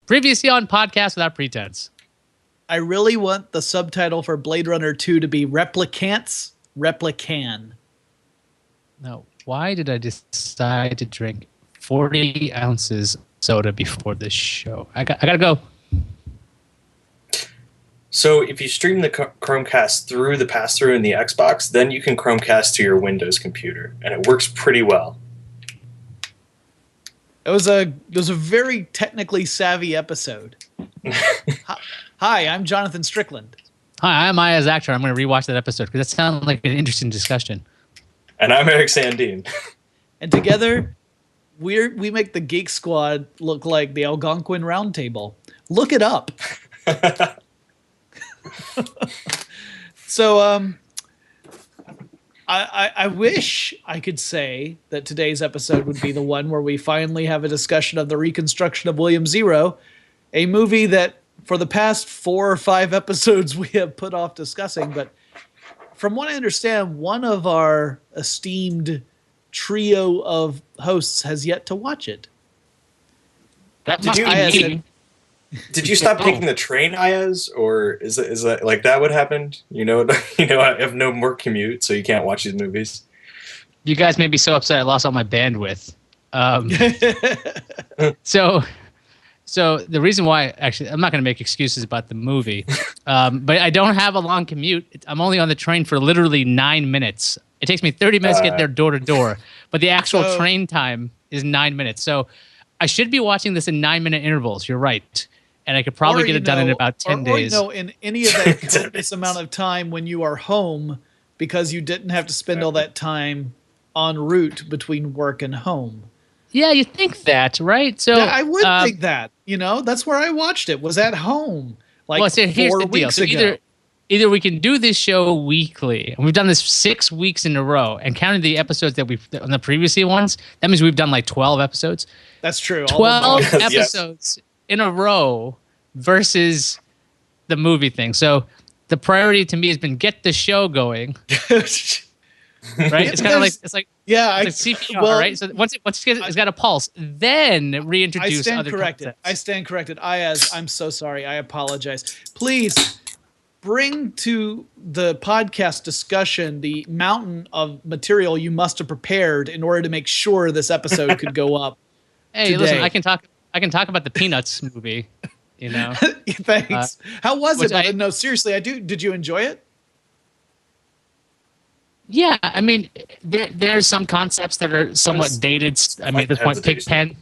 Previously on Podcast Without Pretense. I really want the subtitle for Blade Runner 2 to be Replicants, Replican. No, why did I decide to drink 40 ounces soda before this show? I gotta go. So if you stream the Chromecast through the pass-through in the Xbox, then you can Chromecast to your Windows computer, and it works pretty well. It was a very technically savvy episode. Hi, I'm Jonathan Strickland. Hi, I'm Aya's actor. I'm going to rewatch that episode because that sounded like an interesting discussion. And I'm Eric Sandine. And together, we make the Geek Squad look like the Algonquin Round Table. Look it up. So, I wish I could say that today's episode would be the one where we finally have a discussion of the reconstruction of William Zero, a movie that for the past 4 or 5 episodes we have put off discussing. But from what I understand, one of our esteemed trio of hosts has yet to watch it. Did you stop taking the train, Ayaz, or is that like that what happened? You know, I have no more commute, so you can't watch these movies. You guys made me so upset I lost all my bandwidth. So the reason why, actually, I'm not going to make excuses about the movie, but I don't have a long commute. I'm only on the train for literally 9 minutes. It takes me 30 minutes to get there door to door, but the actual train time is 9 minutes. So I should be watching this in 9-minute intervals. You're right. And I could probably get it done in about 10 days. Or, in any of that this amount of time when you are home because you didn't have to spend all that time en route between work and home. Yeah, you think that, right? So I would think that. That's where I watched it, was at home. Here's the deal. So either we can do this show weekly, and we've done this 6 weeks in a row, and counting the episodes that we've on the previous ones, that means we've done like 12 episodes. That's true. 12 episodes in a row versus the movie thing. So the priority to me has been get the show going. Right? It's kind of like CPR, right? So once it's got a pulse, then reintroduce other concepts. I stand corrected. I'm so sorry. I apologize. Please bring to the podcast discussion the mountain of material you must have prepared in order to make sure this episode could go up. Hey, today. Listen, I can talk about the Peanuts movie. Thanks. How was it? No, seriously, I do. Did you enjoy it? Yeah, I mean, there's some concepts that are somewhat dated. I mean, at this point, Pigpen,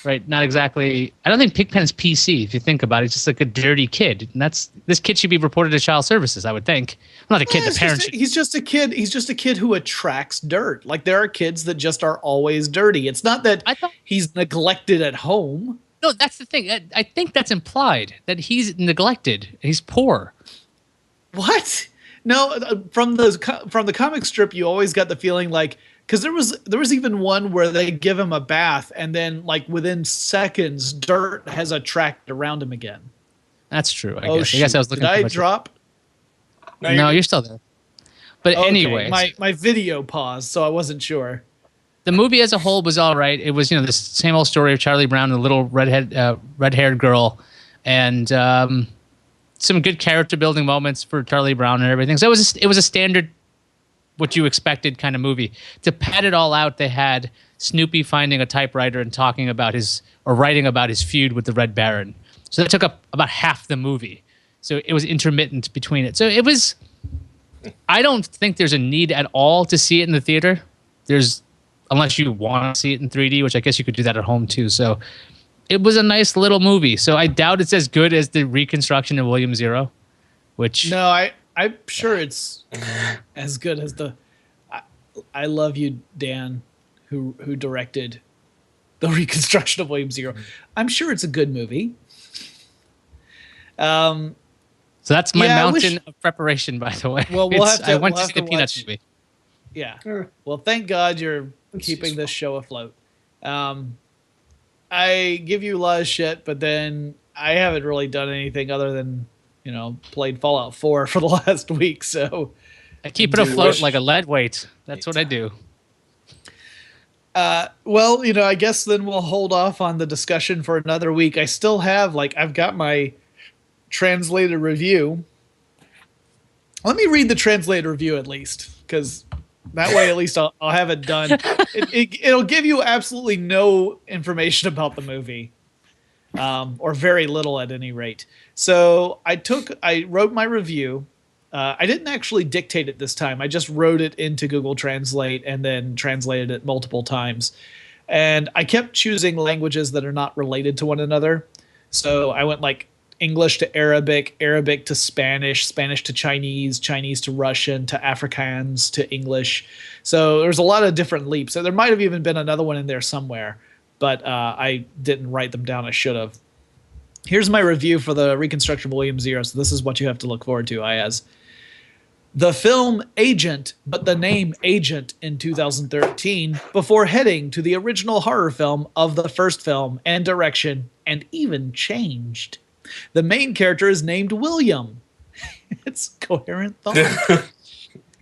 right? Not exactly. I don't think Pigpen's PC. If you think about it, it's just like a dirty kid, and this kid should be reported to child services. I would think. Not a kid. The parents. He's just a kid. He's just a kid who attracts dirt. Like there are kids that just are always dirty. It's not that he's neglected at home. No, that's the thing. I think that's implied that he's neglected. He's poor. What? No, from the comic strip, you always got the feeling like because there was even one where they give him a bath and then like within seconds, dirt has attracted around him again. That's true. I guess I was looking. Did I drop? No, you're still there. But anyway, my video paused, so I wasn't sure. The movie as a whole was all right. It was, the same old story of Charlie Brown and the little red-haired girl, and some good character building moments for Charlie Brown and everything. So it was a standard, what you expected kind of movie. To pad it all out, they had Snoopy finding a typewriter and writing about his feud with the Red Baron. So that took up about half the movie. So it was intermittent between it. So it was. I don't think there's a need at all to see it in the theater. Unless you want to see it in 3D, which I guess you could do that at home too. So it was a nice little movie. So I doubt it's as good as the reconstruction of William Zero, which... No, I'm sure it's as good as the... I love you, Dan, who directed the reconstruction of William Zero. I'm sure it's a good movie. So that's my mountain of preparation, by the way. Well, I went to see the Peanuts movie. Yeah. Well, thank God you're keeping this show afloat. I give you a lot of shit, but then I haven't really done anything other than, played Fallout 4 for the last week. So I keep it afloat like a lead weight. That's what I do. Well, I guess then we'll hold off on the discussion for another week. I still have, I've got my translated review. Let me read the translated review at least, because that way at least I'll have it done. It'll give you absolutely no information about the movie, or very little at any rate. So I wrote my review. I didn't actually dictate it this time. I just wrote it into Google Translate and then translated it multiple times. And I kept choosing languages that are not related to one another. So I went like English to Arabic, Arabic to Spanish, Spanish to Chinese, Chinese to Russian, to Afrikaans, to English. So there's a lot of different leaps. So there might have even been another one in there somewhere, but I didn't write them down. I should have. Here's my review for the reconstruction of William Zero. So this is what you have to look forward to, Ayaz. The film Agent, but the name Agent in 2013, before heading to the original horror film of the first film and direction, and even changed. The main character is named William. It's coherent thought.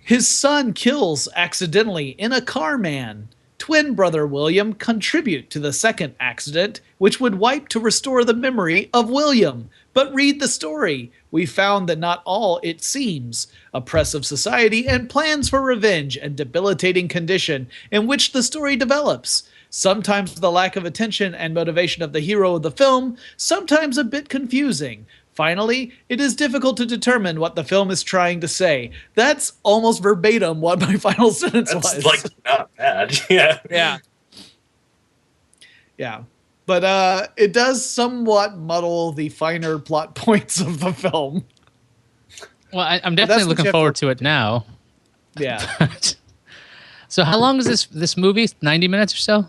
His son kills accidentally in a car man. Twin brother William contribute to the second accident, which would wipe to restore the memory of William. But read the story. We found that not all, it seems, oppressive society and plans for revenge and debilitating condition in which the story develops. Sometimes the lack of attention and motivation of the hero of the film, sometimes a bit confusing. Finally, it is difficult to determine what the film is trying to say. That's almost verbatim what my final sentence was. That's like not bad. Yeah. Yeah. Yeah. But it does somewhat muddle the finer plot points of the film. Well, I'm definitely looking forward to it now. Yeah. So how long is this movie? 90 minutes or so?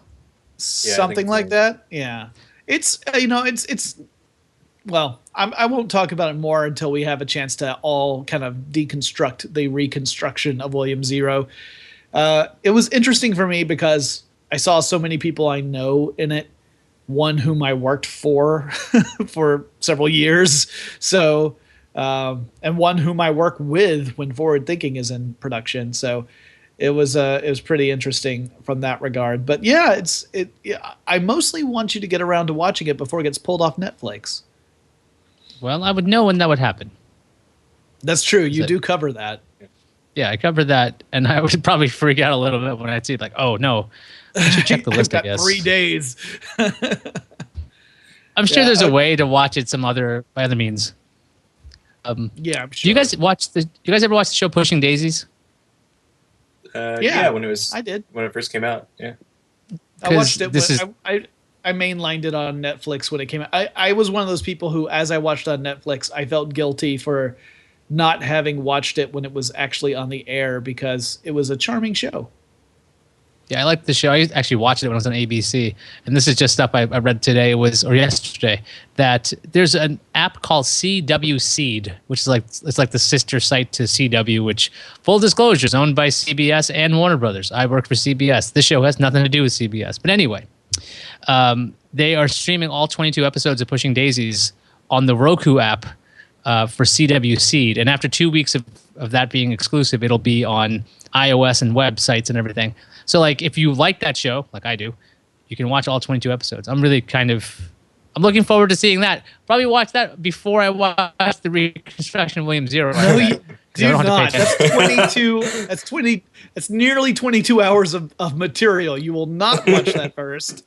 Something like that. Yeah. It's, it's well, I won't talk about it more until we have a chance to all kind of deconstruct the reconstruction of William Zero. It was interesting for me because I saw so many people I know in it. One whom I worked for for several years. So, and one whom I work with when Forward Thinking is in production. So it was pretty interesting from that regard. But yeah, I mostly want you to get around to watching it before it gets pulled off Netflix. Well, I would know when that would happen. That's true. You do cover that. Yeah, I covered that, and I would probably freak out a little bit when I'd see it, like, oh no, I should check the list. I guess 3 days. I'm sure there's a way to watch it by other means. Yeah, I'm sure. Do you guys ever watch the show Pushing Daisies? Yeah, I did when it first came out. Yeah, I watched it. I mainlined it on Netflix when it came out. I was one of those people who, as I watched on Netflix, I felt guilty for not having watched it when it was actually on the air because it was a charming show. Yeah, I liked the show. I actually watched it when it was on ABC. And this is just stuff I read today or yesterday, that there's an app called CW Seed, which is it's like the sister site to CW, which, full disclosure, is owned by CBS and Warner Brothers. I work for CBS. This show has nothing to do with CBS. But anyway, they are streaming all 22 episodes of Pushing Daisies on the Roku app for CW Seed. And after 2 weeks of that being exclusive, it'll be on iOS and websites and everything. So, if you like that show, like I do, you can watch all 22 episodes. I'm looking forward to seeing that. Probably watch that before I watch the reconstruction of William Zero. No, you're not. That's 22. That's nearly 22 hours of material. You will not watch that first,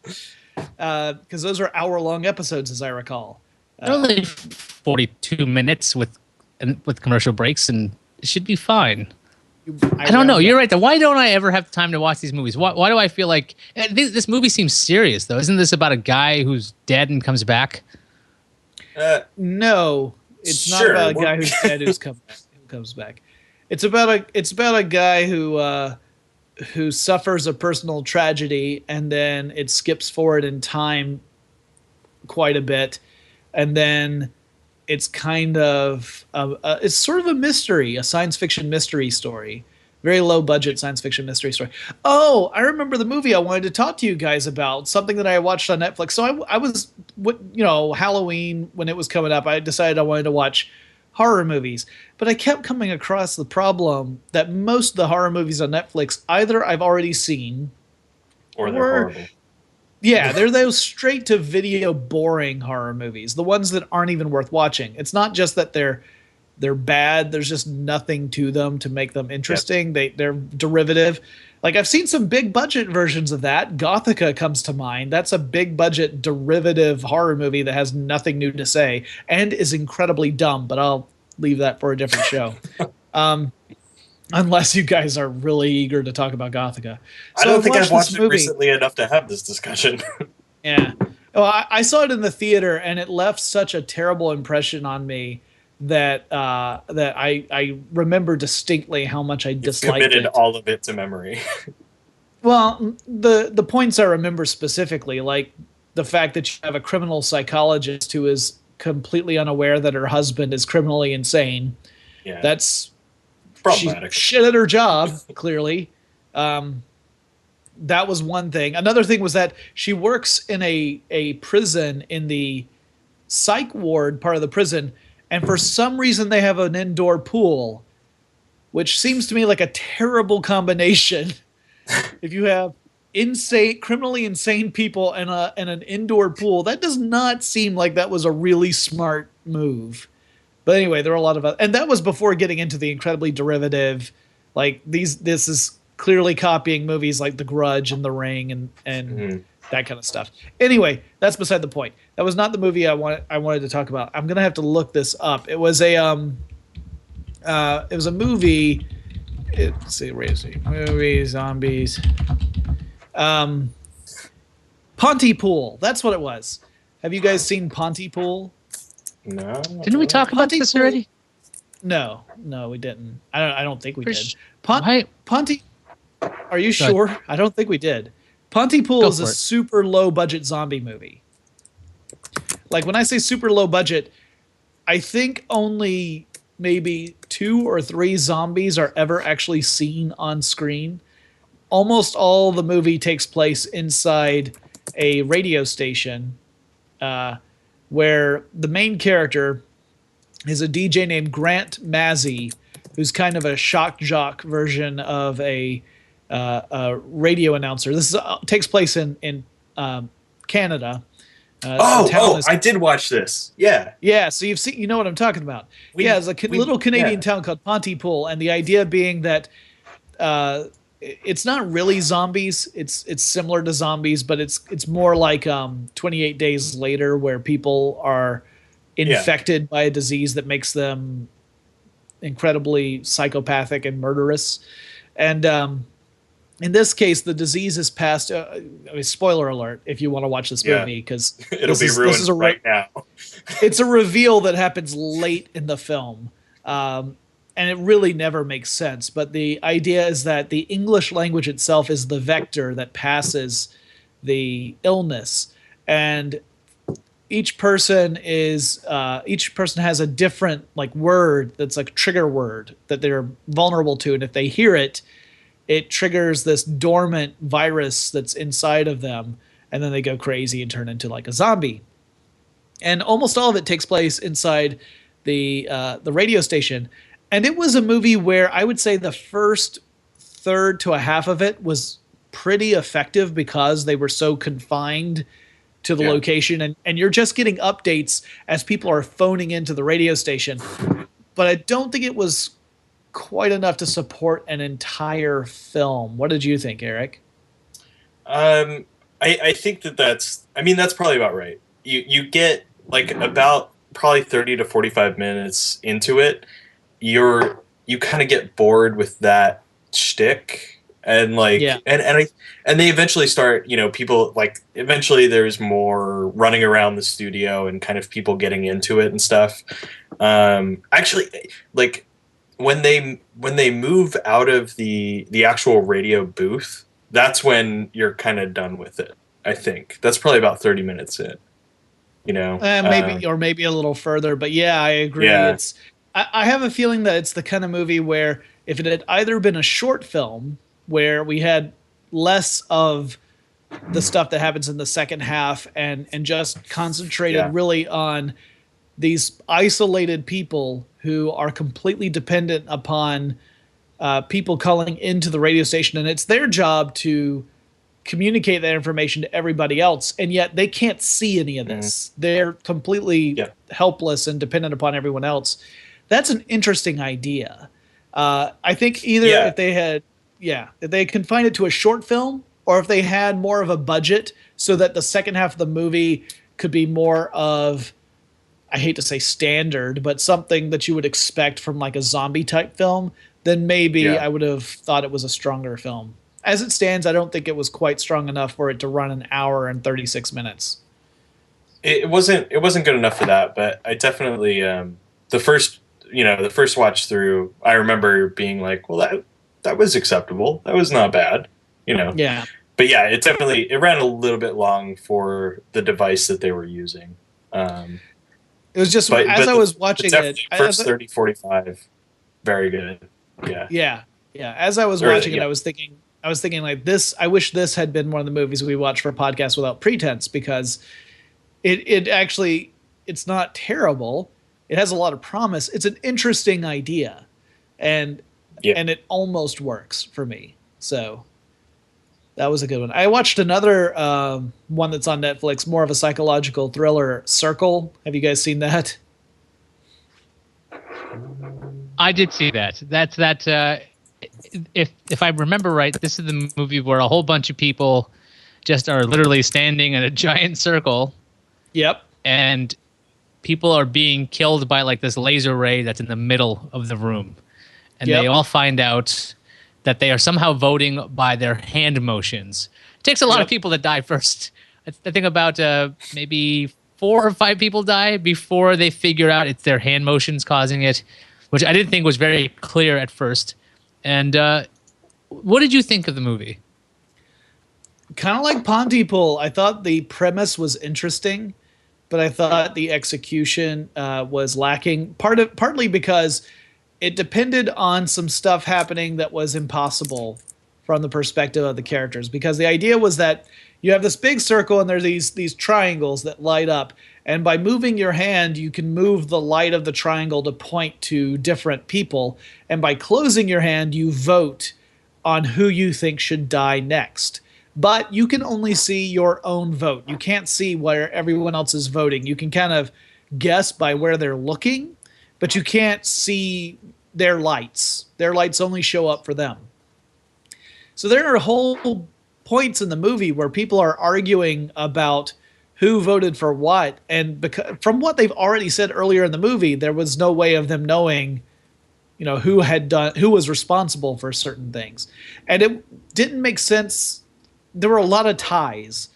because those are hour-long episodes, as I recall. Only 42 minutes with commercial breaks, and it should be fine. I don't know. You're right. Why don't I ever have time to watch these movies? Why do I feel like this movie seems serious though? Isn't this about a guy who's dead and comes back? No, it's not about a guy who's dead who comes back. It's about a guy who suffers a personal tragedy and then it skips forward in time quite a bit, and then it's kind of it's sort of a mystery, a science fiction mystery story, very low budget science fiction mystery story. Oh, I remember the movie I wanted to talk to you guys about, something that I watched on Netflix. So I was, Halloween when it was coming up, I decided I wanted to watch horror movies, but I kept coming across the problem that most of the horror movies on Netflix either I've already seen, Or they're horrible. Yeah, they're those straight to video boring horror movies, the ones that aren't even worth watching. It's not just that they're bad, there's just nothing to them to make them interesting. Yep. They're derivative. Like, I've seen some big budget versions of that. Gothica comes to mind. That's a big budget derivative horror movie that has nothing new to say and is incredibly dumb, but I'll leave that for a different show. Unless you guys are really eager to talk about Gothica. So I don't think I've watched it recently enough to have this discussion. Yeah. Well, I saw it in the theater, and it left such a terrible impression on me that I remember distinctly how much I disliked it. Committed all of it to memory. Well, the points I remember specifically, like the fact that you have a criminal psychologist who is completely unaware that her husband is criminally insane. Yeah. That's problematic. She's shit at her job, clearly. That was one thing. Another thing was that she works in a prison in the psych ward part of the prison, and for some reason they have an indoor pool, which seems to me like a terrible combination. If you have criminally insane people and an indoor pool, that does not seem like that was a really smart move. But anyway, there are a lot of and that was before getting into the incredibly derivative, like this is clearly copying movies like The Grudge and The Ring and that kind of stuff. Anyway, that's beside the point. That was not the movie I wanted to talk about. I'm gonna have to look this up. It was a movie. Let's see, where is it? Movies, zombies. Pontypool. That's what it was. Have you guys seen Pontypool? No. Didn't we talk about this already? No, we didn't. I don't think we did. Ponty. Are you sure? I don't think we did. Pontypool is a super low budget zombie movie. Like, when I say super low budget, I think only maybe 2 or 3 zombies are ever actually seen on screen. Almost all the movie takes place inside a radio station, where the main character is a DJ named Grant Mazzy, who's kind of a shock jock version of a radio announcer. This takes place in Canada. I did watch this. Yeah. Yeah, so you know what I'm talking about. It's a little Canadian town called Pontypool, and the idea being that it's not really zombies. It's similar to zombies, but it's more like 28 Days Later, where people are infected by a disease that makes them incredibly psychopathic and murderous. And in this case, the disease is passed. Spoiler alert! If you want to watch this movie, because it'll be ruined right now. It's a reveal that happens late in the film. And it really never makes sense. But the idea is that the English language itself is the vector that passes the illness. And each person has a different word that's like a trigger word that they're vulnerable to. And if they hear it, it triggers this dormant virus that's inside of them. And then they go crazy and turn into like a zombie. And almost all of it takes place inside the radio station. And it was a movie where I would say the first third to a half of it was pretty effective because they were so confined to the location. And you're just getting updates as people are phoning into the radio station. But I don't think it was quite enough to support an entire film. What did you think, Eric? I think that's probably about right. You get about probably 30 to 45 minutes into it. You kind of get bored with that shtick, and and they eventually start, people eventually there's more running around the studio and kind of people getting into it and stuff. Actually, when they move out of the actual radio booth, that's when you're kind of done with it. I think that's probably about 30 minutes in. Maybe a little further, but yeah, I agree. Yeah. I have a feeling that it's the kind of movie where if it had either been a short film where we had less of the stuff that happens in the second half and just concentrated really on these isolated people who are completely dependent upon people calling into the radio station, and it's their job to communicate that information to everybody else, and yet they can't see any of this. They're completely helpless and dependent upon everyone else. That's an interesting idea. I think either if they confined it to a short film, or if they had more of a budget so that the second half of the movie could be more of, I hate to say standard, but something that you would expect from like a zombie type film, then maybe I would have thought it was a stronger film. As it stands, I don't think it was quite strong enough for it to run an hour and 36 minutes. It wasn't good enough for that, but I definitely the first watch through, I remember being like, well, that was acceptable. That was not bad, Yeah. But yeah, it ran a little bit long for the device that they were using. It was just I was watching it, first 30, 45, very good. Yeah. As I was watching it, I was thinking like this. I wish this had been one of the movies we watched for Podcast Without Pretense, because it actually, it's not terrible. It has a lot of promise. It's an interesting idea, and it almost works for me. So that was a good one. I watched another one that's on Netflix, more of a psychological thriller, Circle. Have you guys seen that? I did see that. That's that. If I remember right, this is the movie where a whole bunch of people just are literally standing in a giant circle. Yep. And people are being killed by like this laser ray that's in the middle of the room. And they all find out that they are somehow voting by their hand motions. It takes a lot of people to die first. I think about maybe 4 or 5 people die before they figure out it's their hand motions causing it, which I didn't think was very clear at first. And what did you think of the movie? Kind of like Pontypool. I thought the premise was interesting, but I thought the execution was lacking. Partly because it depended on some stuff happening that was impossible from the perspective of the characters. Because the idea was that you have this big circle and there's these triangles that light up. And by moving your hand, you can move the light of the triangle to point to different people. And by closing your hand, you vote on who you think should die next. But you can only see your own vote. You can't see where everyone else is voting. You can kind of guess by where they're looking, but you can't see their lights. Their lights only show up for them. So there are whole points in the movie where people are arguing about who voted for what, and because from what they've already said earlier in the movie, there was no way of them knowing, who was responsible for certain things. And it didn't make sense. There were a lot of ties.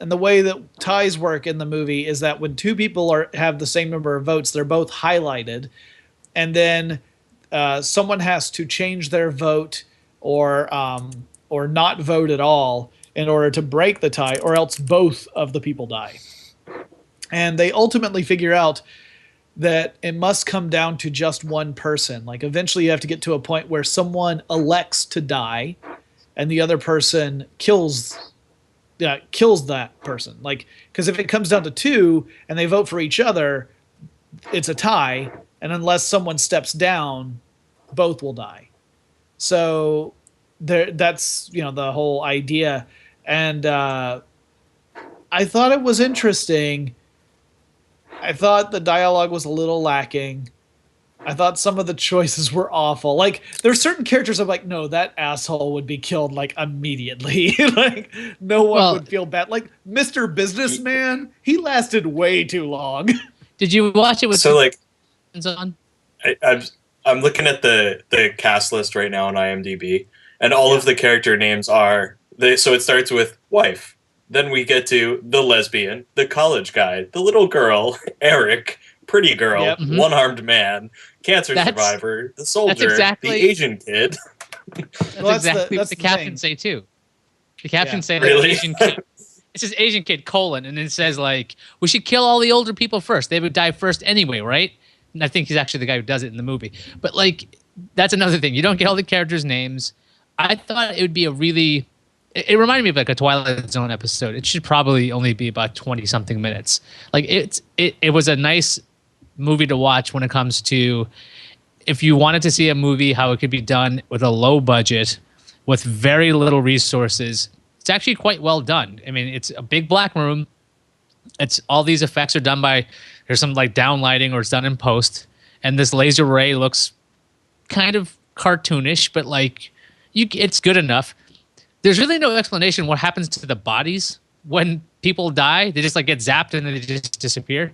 And the way that ties work in the movie is that when 2 people have the same number of votes, they're both highlighted. And then someone has to change their vote or not vote at all in order to break the tie, or else both of the people die. And they ultimately figure out that it must come down to just one person. Like eventually you have to get to a point where someone elects to die and the other person kills that person. Like, because if it comes down to 2 and they vote for each other, it's a tie. And unless someone steps down, both will die. So that's, the whole idea. And I thought it was interesting. I thought the dialogue was a little lacking. I thought some of the choices were awful. Like, there's certain characters I'm like, no, that asshole would be killed like immediately. Like, no one would feel bad. Like Mr. Businessman, he lasted way too long. Did you watch it with on? I'm looking at the cast list right now on IMDb, and all of the character names are so it starts with wife. Then we get to the lesbian, the college guy, the little girl, Eric, pretty girl, one-armed man, cancer survivor, the soldier, the Asian kid. That's exactly what the captions say too. The captions say like Asian kid. It says Asian kid, colon, and it says like, we should kill all the older people first. They would die first anyway, right? And I think he's actually the guy who does it in the movie. But like, that's another thing. You don't get all the characters' names. I thought it would be it reminded me of like a Twilight Zone episode. It should probably only be about 20-something minutes. Like it was a nice movie to watch when it comes to, if you wanted to see a movie, how it could be done with a low budget, with very little resources, it's actually quite well done. I mean, it's a big black room. It's all these effects are done by there's some like downlighting or it's done in post, and this laser ray looks kind of cartoonish, but like it's good enough. There's really no explanation what happens to the bodies when people die. They just like get zapped and then they just disappear.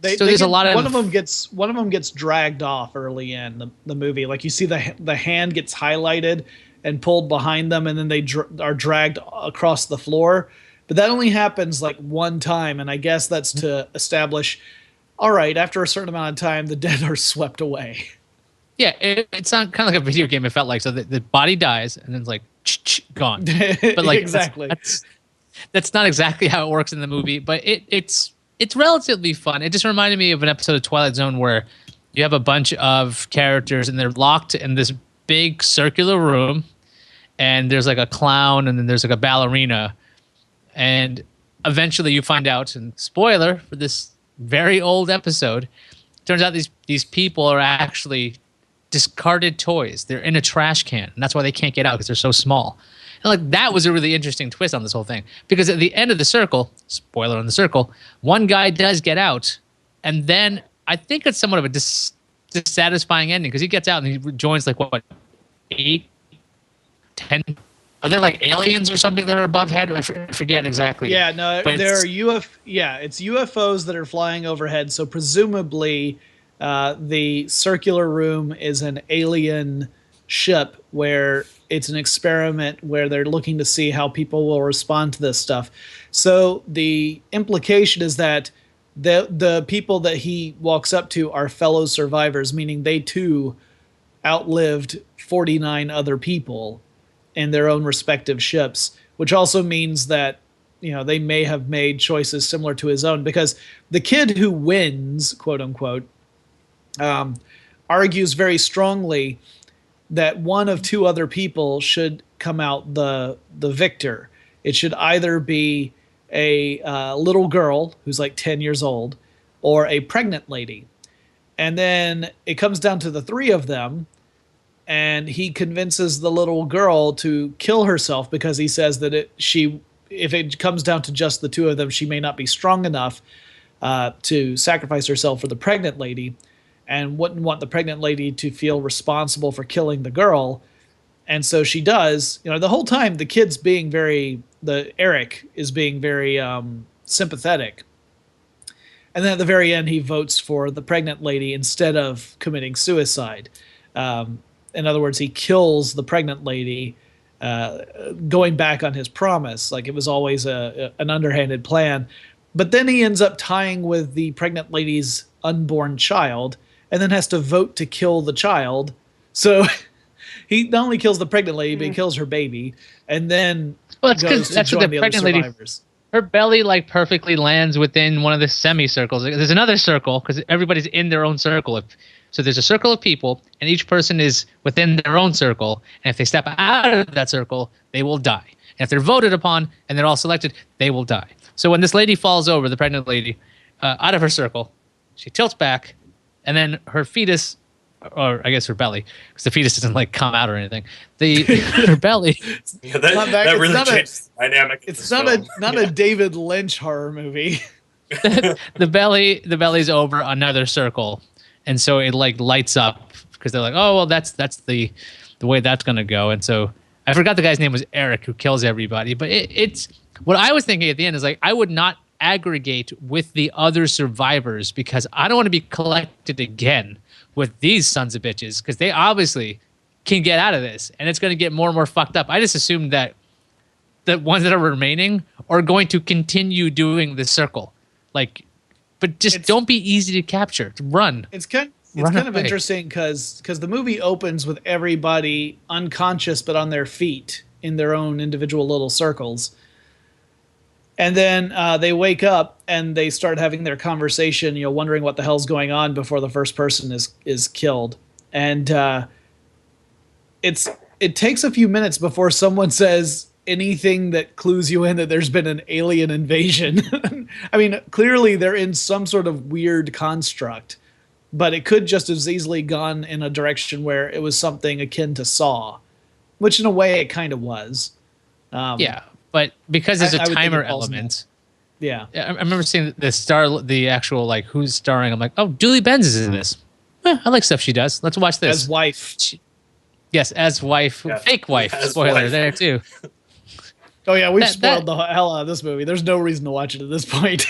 There's a lot of one of them gets dragged off early in the movie. Like you see the hand gets highlighted and pulled behind them, and then they are dragged across the floor. But that only happens like one time, and I guess that's to establish, all right, after a certain amount of time, the dead are swept away. Yeah, it's not kind of like a video game. It felt like so the body dies and then it's like gone. But like exactly, that's not exactly how it works in the movie. But it's relatively fun. It just reminded me of an episode of Twilight Zone where you have a bunch of characters and they're locked in this big circular room, and there's like a clown and then there's like a ballerina, and eventually you find out, and spoiler for this very old episode, turns out these people are actually discarded toys. They're in a trash can, and that's why they can't get out because they're so small. And like that was a really interesting twist on this whole thing, because at the end of the circle, spoiler on the circle, one guy does get out, and then I think it's somewhat of a dissatisfying ending because he gets out and he joins like what 8, 10. Are there like aliens or something that are above head? I forget exactly. Yeah, no, there are it's UFOs that are flying overhead. So presumably, the circular room is an alien ship where it's an experiment where they're looking to see how people will respond to this stuff. So the implication is that the people that he walks up to are fellow survivors, meaning they too outlived 49 other people in their own respective ships, which also means that, you know, they may have made choices similar to his own, because the kid who wins, quote unquote, argues very strongly that one of two other people should come out the victor. It should either be a little girl who's like 10 years old or a pregnant lady. And then it comes down to the three of them, and he convinces the little girl to kill herself because he says that if it comes down to just the two of them, she may not be strong enough to sacrifice herself for the pregnant lady, and wouldn't want the pregnant lady to feel responsible for killing the girl. And so she does. You know, the whole time the kid's being Eric is being very sympathetic. And then at the very end, he votes for the pregnant lady instead of committing suicide. In other words, he kills the pregnant lady, going back on his promise. Like it was always an underhanded plan. But then he ends up tying with the pregnant lady's unborn child, and then has to vote to kill the child. So he not only kills the pregnant lady, but he kills her baby, and then goes to join the other survivors. Her belly like perfectly lands within one of the semicircles. There's another circle because everybody's in their own circle. So there's a circle of people, and each person is within their own circle. And if they step out of that circle, they will die. And if they're voted upon and they're all selected, they will die. So when this lady falls over, the pregnant lady, out of her circle, she tilts back, and then her fetus, or I guess her belly, because the fetus doesn't like come out or anything. Her belly. Yeah, that really changed the dynamic. It's not a David Lynch horror movie. the belly's over another circle, and so it like lights up because they're like, oh well, that's the way that's gonna go. And so I forgot the guy's name was Eric, who kills everybody. But it's what I was thinking at the end is like I would not aggregate with the other survivors because I don't want to be collected again with these sons of bitches, because they obviously can get out of this, and it's going to get more and more fucked up. I just assumed that the ones that are remaining are going to continue doing the circle, like, but just don't be easy to capture. Run. It's kind of interesting because the movie opens with everybody unconscious but on their feet in their own individual little circles. And then they wake up and they start having their conversation, wondering what the hell's going on before the first person is killed. And it takes a few minutes before someone says anything that clues you in that there's been an alien invasion. I mean, clearly they're in some sort of weird construct, but it could just as easily gone in a direction where it was something akin to Saw, which in a way it kind of was. Yeah. but because there's a I would think timer it falls in element. Yeah. I remember seeing the actual like who's starring. I'm like, oh, Julie Benz is in this. I like stuff she does. Let's watch this. As wife. Yes, as wife, Yeah, fake wife. as Spoiler wife. there too. Oh yeah, we've spoiled the hell out of this movie. There's no reason to watch it at this point.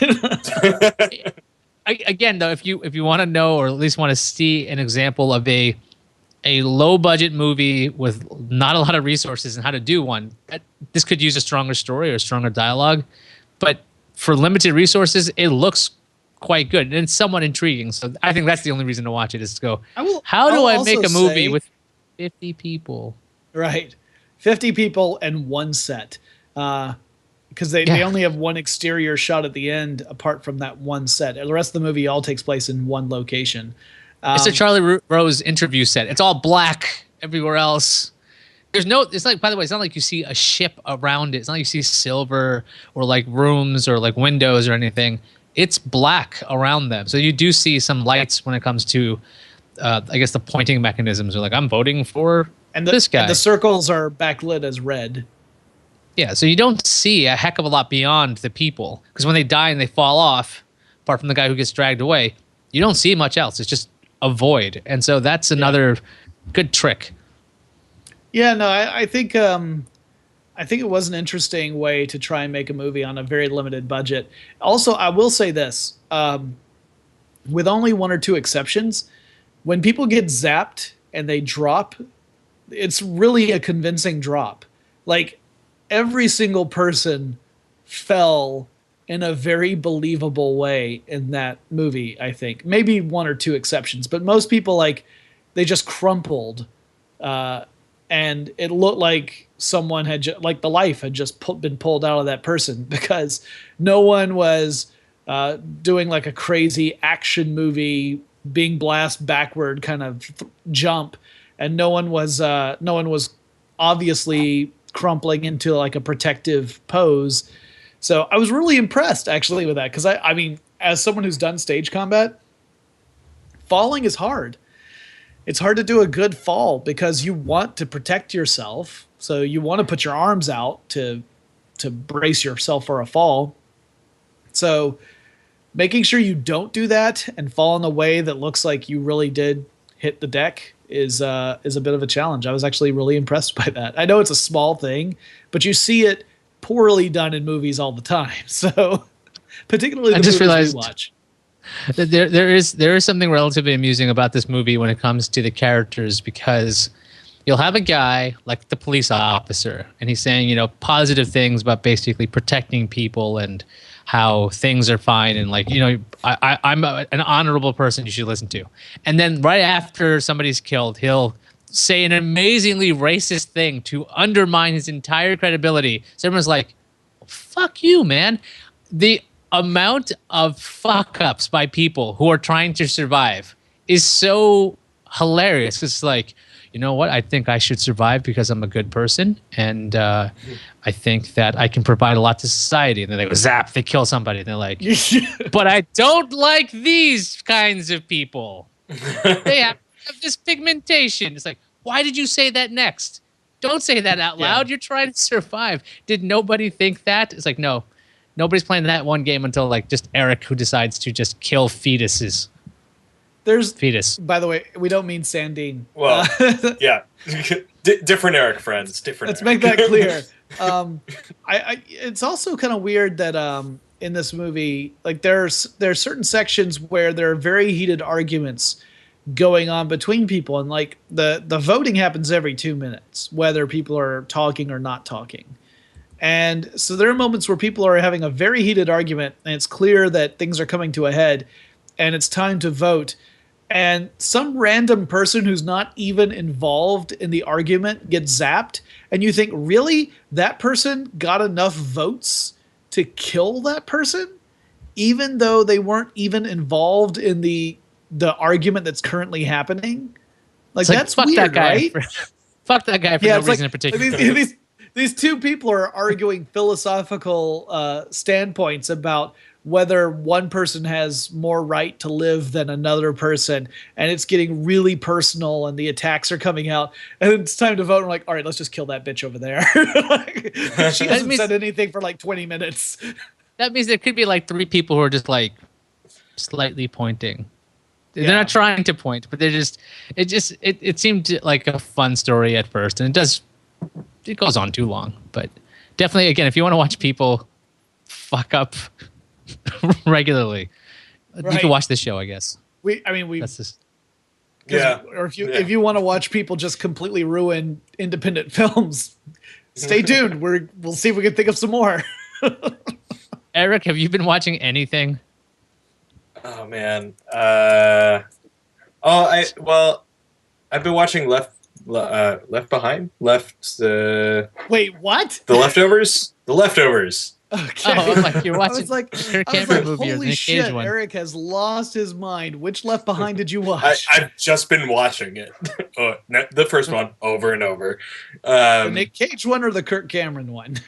Again, though, if you want to know or at least want to see an example of a low budget movie with not a lot of resources and how to do one, this could use a stronger story or stronger dialogue. But for limited resources, it looks quite good and it's somewhat intriguing. So I think that's the only reason to watch it is to go, how do I make a movie with 50 people? Right. 50 people and one set. Because they only have one exterior shot at the end apart from that one set. The rest of the movie all takes place in one location. It's a Charlie Rose interview set. It's all black everywhere else. It's like, by the way, it's not like you see a ship around it. It's not like you see silver or like rooms or like windows or anything. It's black around them. So you do see some lights when it comes to, I guess, the pointing mechanisms are like, I'm voting for this guy. And the circles are backlit as red. Yeah, so you don't see a heck of a lot beyond the people. Because when they die and they fall off, apart from the guy who gets dragged away, you don't see much else. It's just a void. And so that's another good trick. Yeah, no, I think it was an interesting way to try and make a movie on a very limited budget. Also, I will say this, with only one or two exceptions, when people get zapped and they drop, it's really a convincing drop. Like, every single person fell in a very believable way in that movie, I think. Maybe one or two exceptions, but most people, like, they just crumpled, and it looked like someone had like the life had just been pulled out of that person because no one was doing like a crazy action movie being blast backward kind of jump, and no one was obviously crumpling into like a protective pose. So I was really impressed actually with that because I mean, as someone who's done stage combat, falling is hard. It's hard to do a good fall because you want to protect yourself. So you want to put your arms out to brace yourself for a fall. So making sure you don't do that and fall in a way that looks like you really did hit the deck is a bit of a challenge. I was actually really impressed by that. I know it's a small thing, but you see it poorly done in movies all the time. So particularly the movies we watch. There is something relatively amusing about this movie when it comes to the characters, because you'll have a guy like the police officer and he's saying, positive things about basically protecting people and how things are fine and like, I'm an honorable person you should listen to. And then right after somebody's killed, he'll say an amazingly racist thing to undermine his entire credibility. So everyone's like, fuck you, man. The amount of fuck ups by people who are trying to survive is so hilarious. It's like, you know what? I think I should survive because I'm a good person, and I think that I can provide a lot to society. And then they go zap, they kill somebody, and they're like, but I don't like these kinds of people. They have this pigmentation. It's like, why did you say that next? Don't say that out loud. You're trying to survive. Did nobody think that? It's like, no. Nobody's playing that one game until like just Eric, who decides to just kill fetuses. There's fetus. By the way, we don't mean Sandine. Well, yeah, different Eric, friends. Different. Let's Eric. make that clear. It's also kind of weird that in this movie, like there's certain sections where there are very heated arguments going on between people, and like the voting happens every 2 minutes, whether people are talking or not talking. And so there are moments where people are having a very heated argument and it's clear that things are coming to a head and it's time to vote. And some random person who's not even involved in the argument gets zapped. And you think, really? That person got enough votes to kill that person? Even though they weren't even involved in the argument that's currently happening? Like, that's fuck weird, that guy right? Fuck that guy for no reason in particular. These two people are arguing philosophical standpoints about whether one person has more right to live than another person, and it's getting really personal and the attacks are coming out, and it's time to vote. And we're like, all right, let's just kill that bitch over there. Like, she hasn't said anything for like 20 minutes. That means there could be like 3 people who are just like slightly pointing. They're not trying to point, but they're just. It seemed like a fun story at first, and it goes on too long. But definitely, again, if you want to watch people fuck up regularly, you can watch this show, I guess. That's just, or if you want to watch people just completely ruin independent films, stay tuned. We'll see if we can think of some more. Eric, have you been watching anything? Oh man. I've been watching Left Behind. Wait, what? The Leftovers. The Leftovers. Okay. Oh, I'm like, you're watching Kirk Cameron movie or Nick Cage one. Eric has lost his mind. Which Left Behind did you watch? I've just been watching it. The first one over and over. The Nick Cage one or the Kirk Cameron one?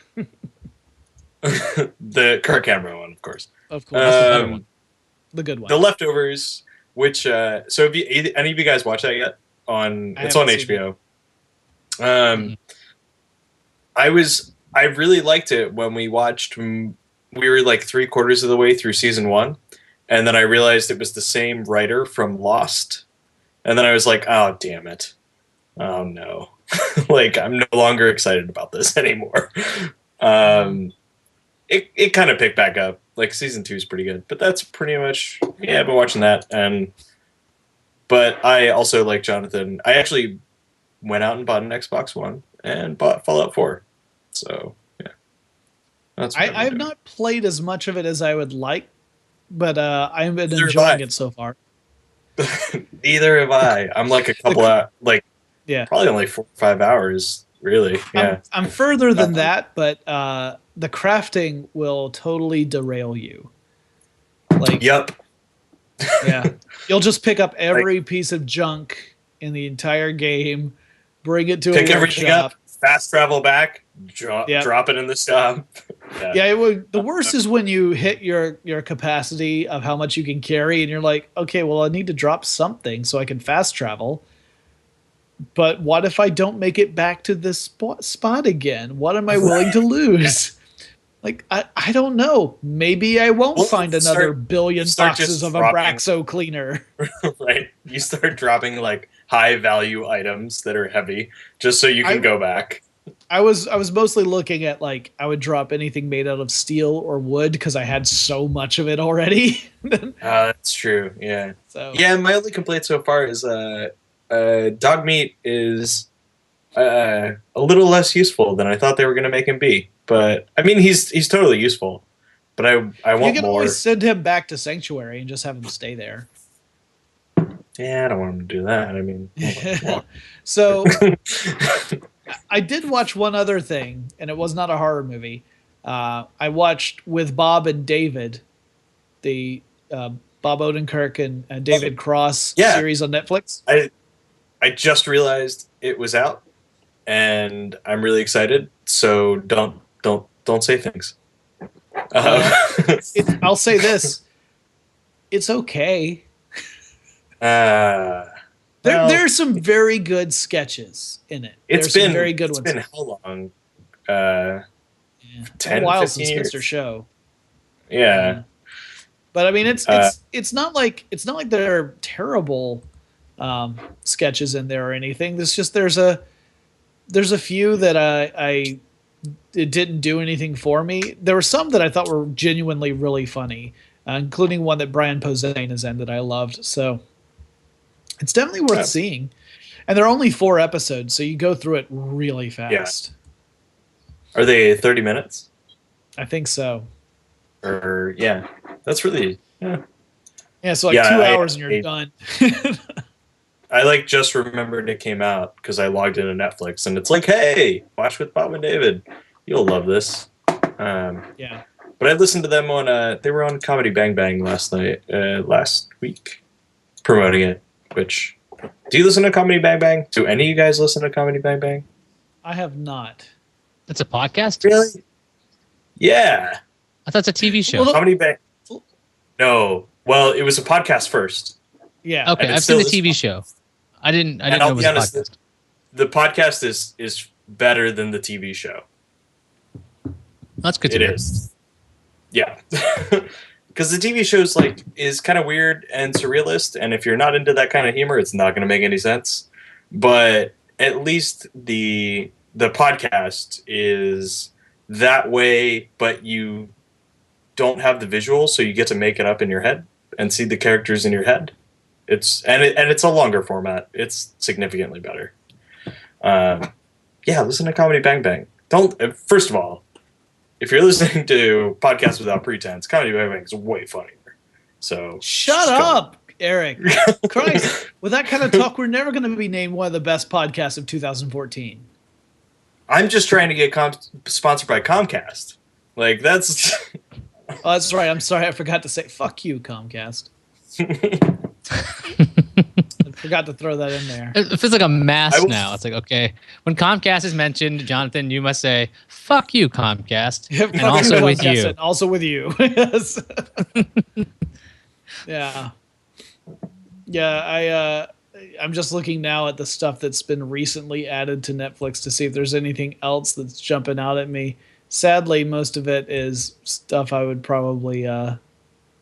The Kirk Cameron one, of course. Of course. That's the better one. The good one. The Leftovers, which so have any of you guys watched that yet? It's on HBO. I really liked it when we watched. We were like 3/4 of the way through season 1, and then I realized it was the same writer from Lost, and then I was like, "Oh damn it! Oh no!" Like I'm no longer excited about this anymore. It kind of picked back up. Like season 2 is pretty good, but that's pretty much I've been watching that. But I also like Jonathan. I actually went out and bought an Xbox One and bought Fallout 4. So yeah, that's. I've not played as much of it as I would like, but I've been enjoying it so far. Neither have I. I'm like a couple of probably only 4 or 5 hours. Really, yeah. I'm further than that, but the crafting will totally derail you. Like, yep. Yeah, you'll just pick up every piece of junk in the entire game, bring it to pick a everything workshop, up, fast travel back, drop it in the shop. The worst is when you hit your capacity of how much you can carry, and you're like, okay, well, I need to drop something so I can fast travel. But what if I don't make it back to this spot again? What am I willing to lose? Like, I don't know. Maybe I won't find another billion boxes of Abraxo cleaner. Right. You start dropping like high value items that are heavy just so you can go back. I was mostly looking at like I would drop anything made out of steel or wood because I had so much of it already. That's true. Yeah. So my only complaint so far is dog meat is a little less useful than I thought they were going to make him be. But I mean, he's totally useful. But I want more. You can always send him back to Sanctuary and just have him stay there. Yeah, I don't want him to do that. I mean, so I did watch one other thing, and it was not a horror movie. I watched With Bob and David, the Bob Odenkirk and David Cross series on Netflix. I just realized it was out, and I'm really excited. So don't say things. I'll say this: it's okay. There's some very good sketches in it. There's some very good ones. It's been how long? 10, a while since years. Mr. Show. Yeah. But I mean, it's not like there are terrible sketches in there or anything. It's just there's a few that it didn't do anything for me. There were some that I thought were genuinely really funny, including one that Brian Posehn is in that I loved. So it's definitely worth seeing. And there are only 4 episodes, so you go through it really fast. Yeah. Are they 30 minutes? I think so. That's really Yeah, so 2 hours and you're done. I just remembered it came out because I logged into Netflix and it's like, hey, watch With Bob and David. You'll love this. Yeah. But I listened to them on they were on Comedy Bang Bang last week, promoting it. Which, do you listen to Comedy Bang Bang? Do any of you guys listen to Comedy Bang Bang? I have not. That's a podcast? Really? Yeah. I thought it's a TV show. Comedy Bang. No. Well, it was a podcast first. Yeah. Okay, And it I've seen the still is TV show. I didn't And know I'll it was be a honest, podcast. the podcast is better than the TV show. That's good to It hear. is. Yeah. Because the TV show's is kind of weird and surrealist, and if you're not into that kind of humor, it's not going to make any sense. But at least the podcast is that way, but you don't have the visual, so you get to make it up in your head and see the characters in your head. It's a longer format. It's significantly better. Yeah, listen to Comedy Bang Bang. First of all, if you're listening to Podcasts Without Pretense, Comedy Bang Bang is way funnier. So Shut up, Eric. Christ. With that kind of talk, we're never going to be named one of the best podcasts of 2014. I'm just trying to get sponsored by Comcast. That's. Oh, that's right. I'm sorry. I forgot to say, fuck you, Comcast. I forgot to throw that in there. It feels like a mask now. It's like, okay, when Comcast is mentioned, Jonathan, you must say, fuck you, Comcast. And also with you. And also with you. Yes. Yeah. Yeah, I'm just looking now at the stuff that's been recently added to Netflix to see if there's anything else that's jumping out at me. Sadly, most of it is stuff I would probably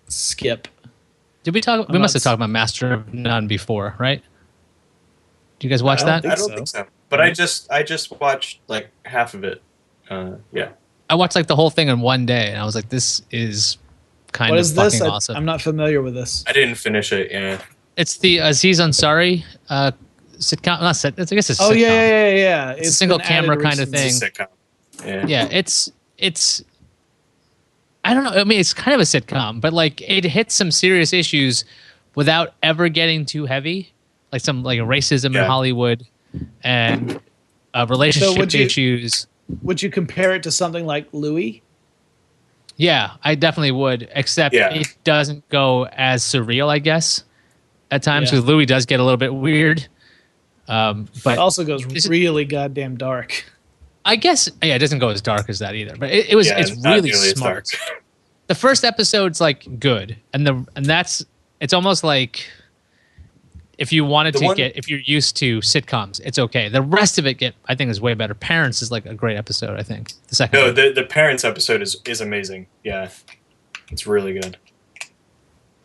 skip. Did we talk? We must have talked about Master of None before, right? Do you guys watch that? I don't think so. But I just watched half of it. Yeah. I watched the whole thing in one day, and I was like, "This is kind of fucking awesome." I'm not familiar with this. I didn't finish it. Yeah. It's the Aziz Ansari sitcom. Not set. I guess it's. Oh sitcom. yeah. It's a single camera kind of thing. It's a sitcom. Yeah. Yeah, it's. I don't know. I mean, it's kind of a sitcom, but it hits some serious issues without ever getting too heavy, some racism in Hollywood and relationship issues. Would you compare it to something like Louis? Yeah, I definitely would. Except it doesn't go as surreal, I guess, at times because Louis does get a little bit weird. But it also goes really goddamn dark. I guess it doesn't go as dark as that either, but it's really smart. The first episode's good, and it's almost like if you wanted if you're used to sitcoms, it's okay. The rest of it I think is way better. Parents is a great episode, I think. The second. No, the Parents episode is amazing. Yeah, it's really good.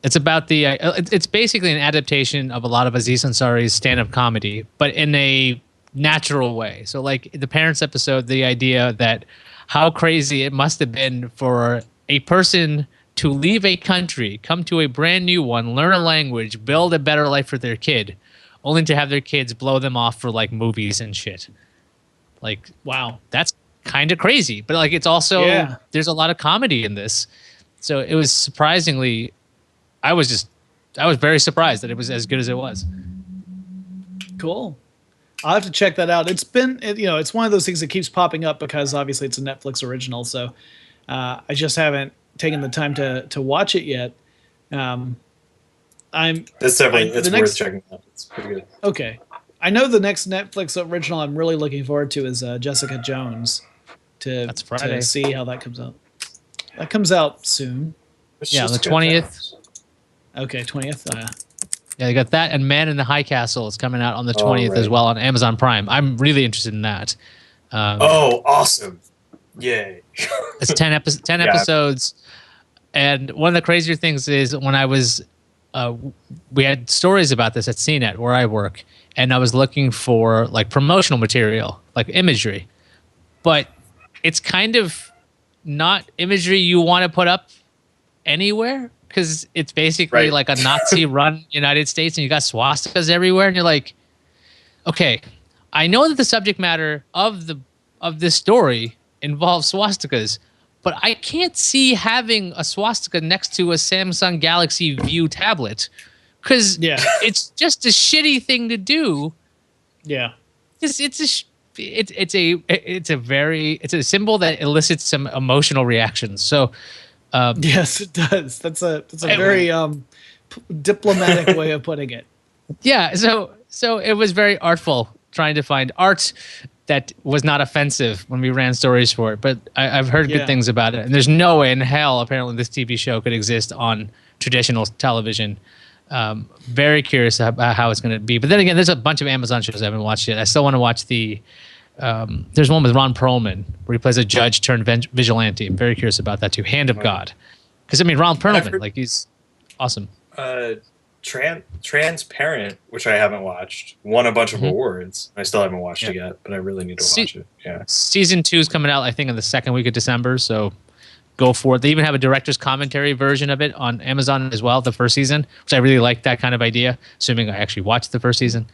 It's about it's basically an adaptation of a lot of Aziz Ansari's stand-up comedy, but in a natural way. So the Parents episode, the idea that how crazy it must have been for a person to leave a country, come to a brand new one, learn a language, build a better life for their kid, only to have their kids blow them off for movies and shit. Wow, that's kind of crazy. But it's also there's a lot of comedy in this. So it was surprisingly, I was very surprised that it was as good as it was. Cool. I'll have to check that out. It's one of those things that keeps popping up because obviously it's a Netflix original. So I just haven't taken the time to watch it yet. It's worth checking out. It's pretty good. Okay. I know the next Netflix original I'm really looking forward to is Jessica Jones That's Friday. to see how that comes out. That comes out soon. It's the just 20th. Okay, 20th. Yeah, you got that, and Man in the High Castle is coming out on the 20th as well on Amazon Prime. I'm really interested in that. Awesome. Yay. It's 10 episodes. And one of the crazier things is when I was, we had stories about this at CNET where I work, and I was looking for promotional material, imagery. But it's kind of not imagery you want to put up anywhere because it's basically a Nazi-run United States, and you got swastikas everywhere, and you're like, okay, I know that the subject matter of this story involves swastikas, but I can't see having a swastika next to a Samsung Galaxy View tablet because it's just a shitty thing to do. Yeah, it's a symbol that elicits some emotional reactions. So. Yes, it does. That's a very diplomatic way of putting it. Yeah, so it was very artful trying to find art that was not offensive when we ran stories for it. But I've heard good things about it, and there's no way in hell apparently this TV show could exist on traditional television. Very curious about how it's going to be. But then again, there's a bunch of Amazon shows I haven't watched yet. I still want to watch there's one with Ron Perlman where he plays a judge turned vigilante. I'm very curious about that too. Hand of God. Because, I mean, Ron Perlman, like, he's awesome. Transparent, which I haven't watched, won a bunch of awards. I still haven't watched it yet, but I really need to watch it. Yeah. Season 2 is coming out, I think, in the second week of December, so go for it. They even have a director's commentary version of it on Amazon as well, the first season, which I really like that kind of idea, assuming I actually watched the first season.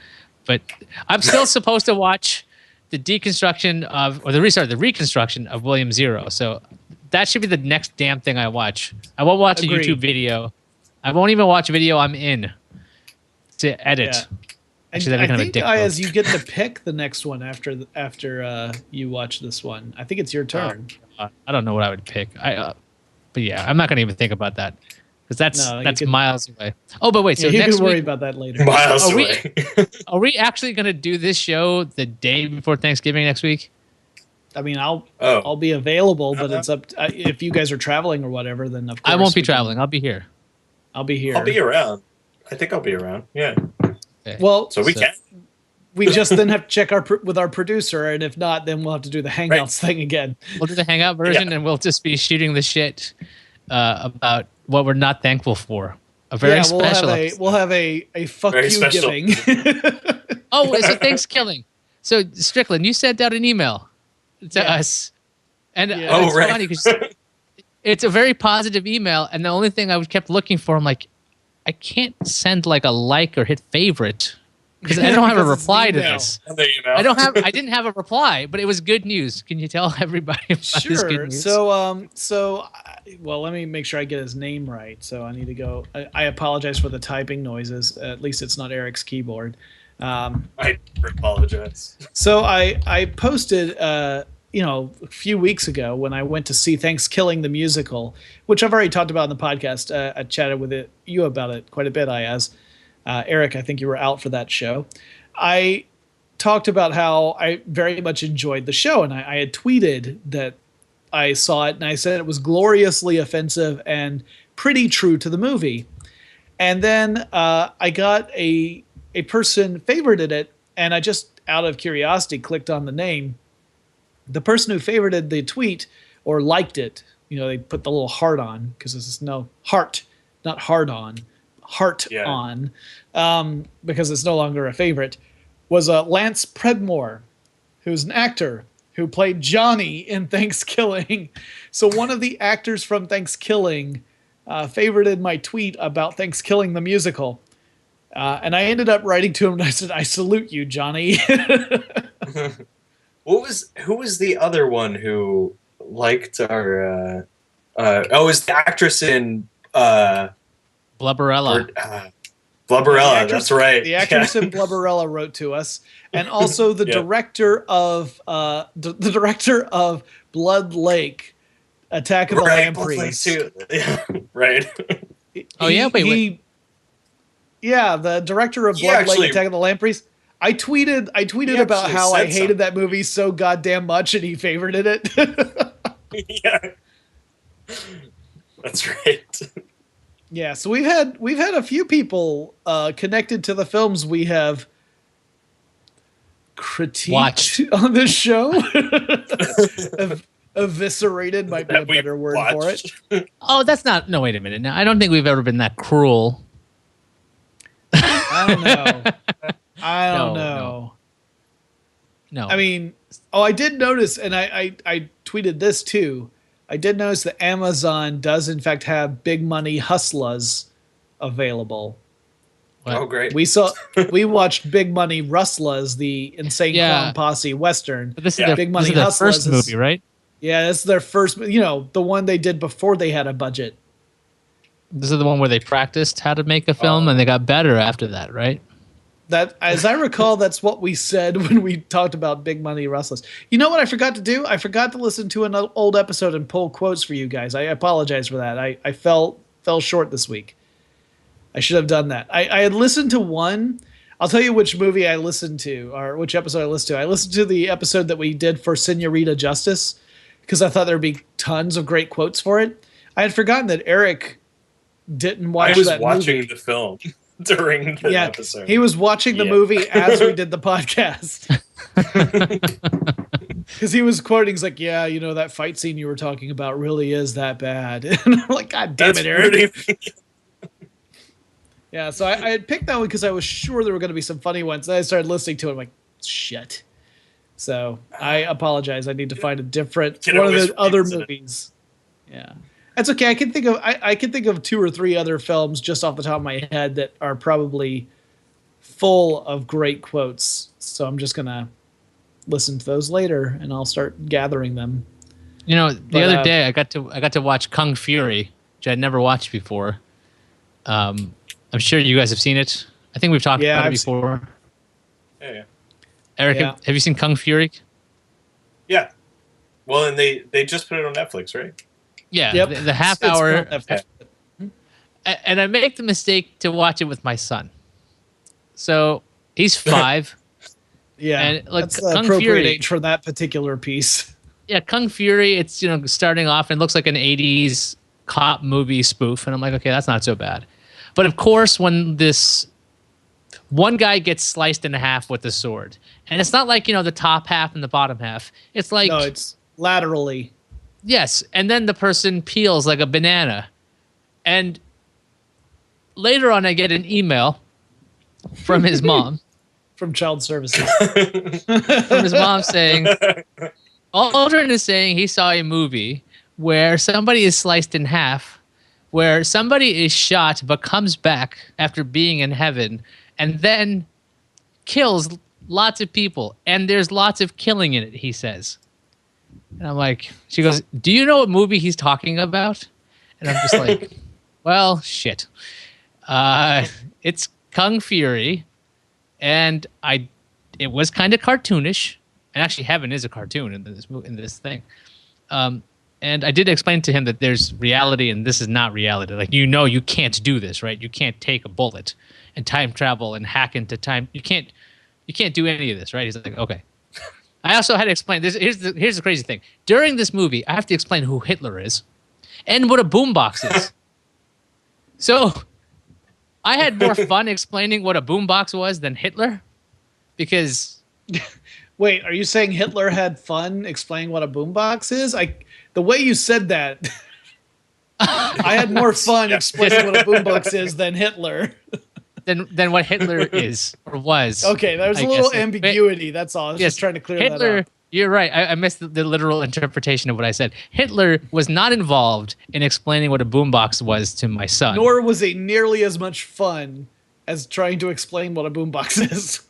But I'm still supposed to watch the reconstruction of William Zero. So that should be the next damn thing I watch. I won't watch a YouTube video. I won't even watch a video I'm in to edit. Yeah. Actually, I think, Ayaz, you get to pick the next one after you watch this one. I think it's your turn. I don't know what I would pick. But yeah, I'm not going to even think about that because that's miles away. Oh, but wait. So you next can worry week, about that later. Miles away. Are we actually going to do this show the day before Thanksgiving next week? I mean, I'll be available, but it's up if you guys are traveling or whatever. Then of course I won't be traveling. I'll be here. I'll be here. I'll be around. I think I'll be around. Yeah. Okay. Well, so we can. We just then have to check with our producer, and if not, then we'll have to do the Hangouts thing again. We'll do the Hangout version, and we'll just be shooting the shit about what we're not thankful for. A very special episode. We'll have a fuck very you special. Giving. Oh, it's a Thanksgiving. So, Strickland, you sent out an email to us. And it's funny because it's a very positive email, and the only thing I kept looking for, I'm like, I can't send like a like or hit favorite because I don't have a reply to this. I didn't have a reply, but it was good news. Can you tell everybody about this good news? So, well, let me make sure I get his name right. So I need to go. I apologize for the typing noises. At least it's not Eric's keyboard. I apologize. So I posted. A few weeks ago when I went to see Thanksgiving the musical, which I've already talked about in the podcast. I chatted with you about it quite a bit, Ayaz. Eric, I think you were out for that show. I talked about how I very much enjoyed the show, and I had tweeted that I saw it, and I said it was gloriously offensive and pretty true to the movie. And then I got a person favorited it, and I just, out of curiosity, clicked on the name. The person who favorited the tweet or liked it, they put the little heart on because this is no heart, not hard on, on, because it's no longer a favorite, was Lance Predmore, who's an actor who played Johnny in Thanksgiving. So one of the actors from Thanksgiving favorited my tweet about Thanksgiving the musical. And I ended up writing to him and I said, I salute you, Johnny. Who was the other one who liked our it was the actress in Blubberella. Blubberella, that's right. The actress in Blubberella wrote to us, and also the director of the director of Blood Lake, Attack of the Lampreys. Yeah, right. Wait. Yeah, the director of Blood Lake, Attack of the Lampreys. I tweeted about how I hated that movie so goddamn much, and he favorited it. Yeah, that's right. Yeah, so we've had a few people connected to the films we have critiqued on this show. Eviscerated might be a better word for it. Oh, that's not. No, wait a minute. Now, I don't think we've ever been that cruel. I don't know. I don't know. No. I mean, I did notice, and I tweeted this too. I did notice that Amazon does in fact have Big Money Hustlers available. What? Oh, great! We watched Big Money Rustlers, the Insane Clown Posse Western. But this is Big Money Hustlers first movie, right? Yeah, this is their first. The one they did before they had a budget. This is the one where they practiced how to make a film, and they got better after that, right? That, as I recall, that's what we said when we talked about Big Money Rustlers. You know what I forgot to do? I forgot to listen to an old episode and pull quotes for you guys. I apologize for that. I fell short this week. I should have done that. I had listened to one. I'll tell you which movie I listened to, or which episode I listened to. I listened to the episode that we did for Senorita Justice, because I thought there would be tons of great quotes for it. I had forgotten that Eric didn't watch I was that watching movie. the film during the episode. He was watching the movie as we did the podcast. Because he was quoting, he's like, yeah, you know, that fight scene you were talking about really is that bad. And I'm like, God damn it, Eric. Yeah, so I had picked that one because I was sure there were going to be some funny ones. Then I started listening to it. I'm like, shit. So I apologize. I need to find a different one of the other movies. Yeah, that's okay. I can think of 2 or 3 other films just off the top of my head that are probably full of great quotes. So I'm just gonna listen to those later, and I'll start gathering them. You know, the other day I got to watch Kung Fury, which I'd never watched before. I'm sure you guys have seen it. I think we've talked about it before. Yeah. Eric, have you seen Kung Fury? Yeah. Well, and they just put it on Netflix, right? Yeah. Yep. The half hour. And I make the mistake to watch it with my son. So he's 5. Yeah, and like that's Kung appropriate Fury age for that particular piece. Yeah, Kung Fury. It's starting off and looks like an '80s cop movie spoof, and I'm like, okay, that's not so bad. But of course, when this one guy gets sliced in half with a sword, and it's not like the top half and the bottom half. It's like no, it's laterally. Yes, and then the person peels like a banana, and later on, I get an email from his mom. From child services. From his mom saying, Aldrin is saying he saw a movie where somebody is sliced in half, where somebody is shot but comes back after being in heaven, and then kills lots of people, and there's lots of killing in it, he says. And I'm like, she goes, do you know what movie he's talking about? And I'm just like, well, shit. It's Kung Fury. And it was kind of cartoonish, and actually, heaven is a cartoon in this thing. And I did explain to him that there's reality, and this is not reality. Like you can't do this, right? You can't take a bullet and time travel and hack into time. You can't do any of this, right? He's like, okay. I also had to explain this. Here's the crazy thing. During this movie, I have to explain who Hitler is, and what a boombox is. So I had more fun explaining what a boombox was than Hitler, because. Wait, are you saying Hitler had fun explaining what a boombox is? The way you said that, I had more fun explaining what a boombox is than Hitler. than what Hitler is or was. Okay, there's a little ambiguity. That's all. I was just trying to clear that up. You're right. I missed the literal interpretation of what I said. Hitler was not involved in explaining what a boombox was to my son. Nor was it nearly as much fun as trying to explain what a boombox is.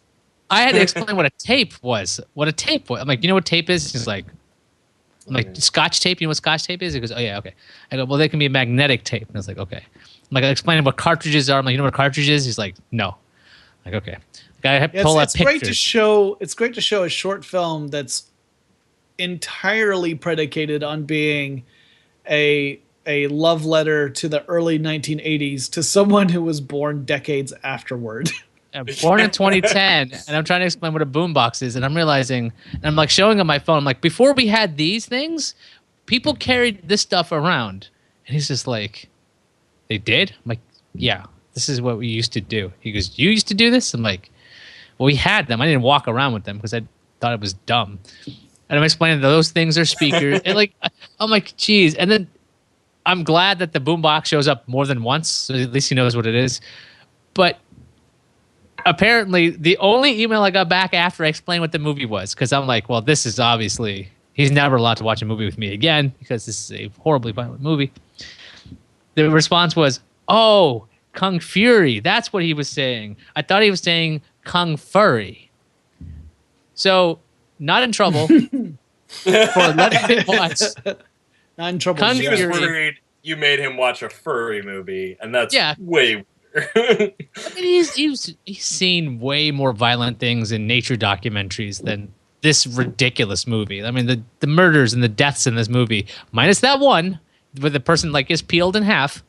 I had to explain what a tape was. What a tape was. I'm like, you know what tape is? He's like, I'm like, Scotch tape. You know what Scotch tape is? He goes, oh yeah, okay. I go, well, they can be a magnetic tape. And I was like, okay. I'm like, I explained what cartridges are. I'm like, you know what a cartridge is? He's like, no. I'm like, okay. It's great to show. It's great to show a short film that's entirely predicated on being a love letter to the early 1980s to someone who was born decades afterward. Born in 2010, and I'm trying to explain what a boombox is, and I'm realizing, and I'm like showing him my phone. I'm like, before we had these things, people carried this stuff around, and he's just like, they did? I'm like, yeah, this is what we used to do. He goes, you used to do this? I'm like, well, we had them. I didn't walk around with them because I thought it was dumb. And I'm explaining those things are speakers, and like, I'm like, geez. And then I'm glad that the boombox shows up more than once, so at least he knows what it is. But apparently, the only email I got back after I explained what the movie was, because I'm like, well, this is obviously, he's never allowed to watch a movie with me again because this is a horribly violent movie. The response was, oh, Kung Fury. That's what he was saying. I thought he was saying Kung Furry. So, not in trouble for letting him watch. Not in trouble. He was worried you made him watch a furry movie, and that's way I mean, he's seen way more violent things in nature documentaries than this ridiculous movie. I mean, the murders and the deaths in this movie, minus that one where the person like is peeled in half,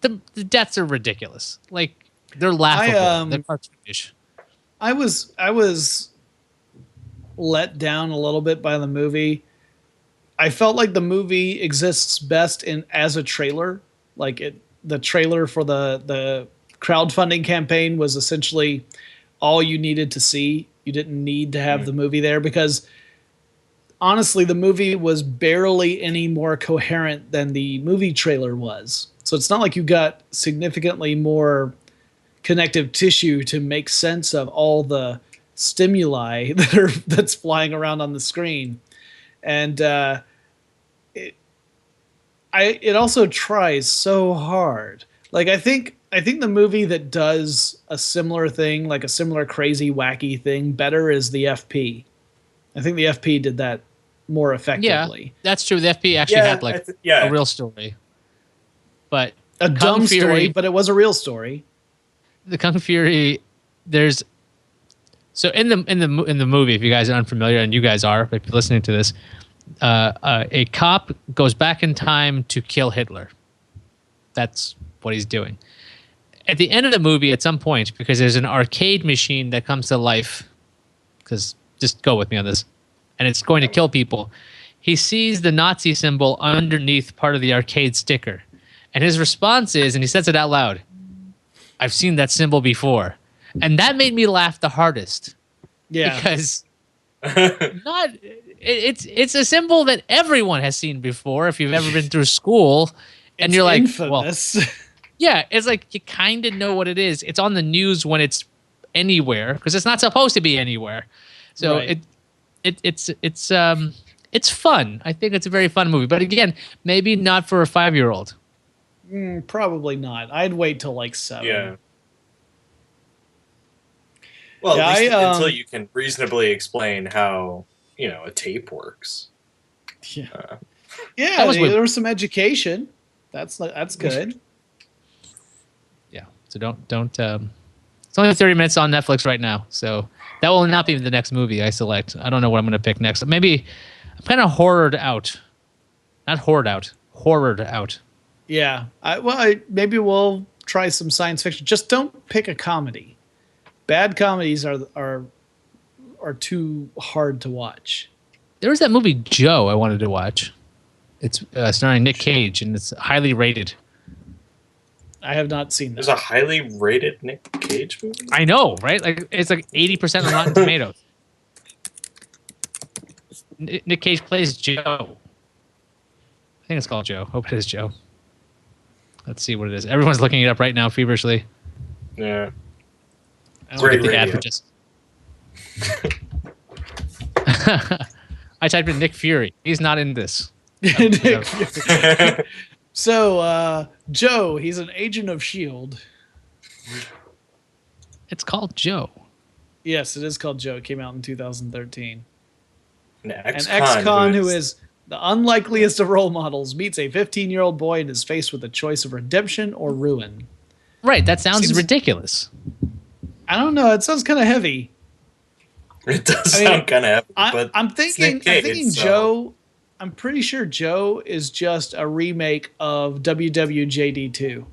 the deaths are ridiculous. Like, they're laughable. They're cartoonish. I was let down a little bit by the movie. I felt like the movie exists best as a trailer. Like the trailer for the crowdfunding campaign was essentially all you needed to see. You didn't need to have the movie there because honestly, the movie was barely any more coherent than the movie trailer was. So it's not like you got significantly more connective tissue to make sense of all the stimuli that's flying around on the screen. And it also tries so hard. Like I think the movie that does a similar thing, like a similar crazy wacky thing, better is the FP. I think the FP did that more effectively. Yeah, that's true. The FP actually had like a real story, but a dumb story, but it was a real story. The Kung Fury, there's so in the movie. If you guys are unfamiliar, and you guys are, if you're listening to this, a cop goes back in time to kill Hitler. That's what he's doing. At the end of the movie, at some point, because there's an arcade machine that comes to life, because just go with me on this, and it's going to kill people. He sees the Nazi symbol underneath part of the arcade sticker. And his response is, and he says it out loud, "I've seen that symbol before." And that made me laugh the hardest. Yeah. Because it's a symbol that everyone has seen before if you've ever been through school. And it's you're like, infamous. well, yeah, it's like you kind of know what it is. It's on the news when it's anywhere because it's not supposed to be anywhere. So right. it's fun. I think it's a very fun movie. But again, maybe not for a 5-year-old. Probably not. I'd wait till like 7. Yeah. Well, at least until you can reasonably explain how, a tape works. Yeah. There was some education. That's good. Yeah. So don't. It's only 30 minutes on Netflix right now, so that will not be the next movie I select. I don't know what I'm going to pick next. Maybe I'm kind of horrored out. Not horrored out. Horrored out. Yeah. Maybe we'll try some science fiction. Just don't pick a comedy. Bad comedies are too hard to watch. There was that movie Joe I wanted to watch. It's starring Nick Cage, and it's highly rated. I have not seen that. There's a highly rated Nick Cage movie? I know, right? Like it's like 80% on Rotten Tomatoes. Nick Cage plays Joe. I think it's called Joe. Hope it is Joe. Let's see what it is. Everyone's looking it up right now feverishly. Yeah. Great radio. I typed in Nick Fury. He's not in this. Nick Fury. So, Joe, he's an agent of S.H.I.E.L.D. It's called Joe. Yes, it is called Joe. It came out in 2013. An ex-con who is the unlikeliest of role models meets a 15-year-old boy and is faced with a choice of redemption or ruin. Right, that sounds ridiculous. I don't know. It sounds kind of heavy. It does sound kind of heavy, but I'm thinking Joe. I'm pretty sure Joe is just a remake of WWJD2.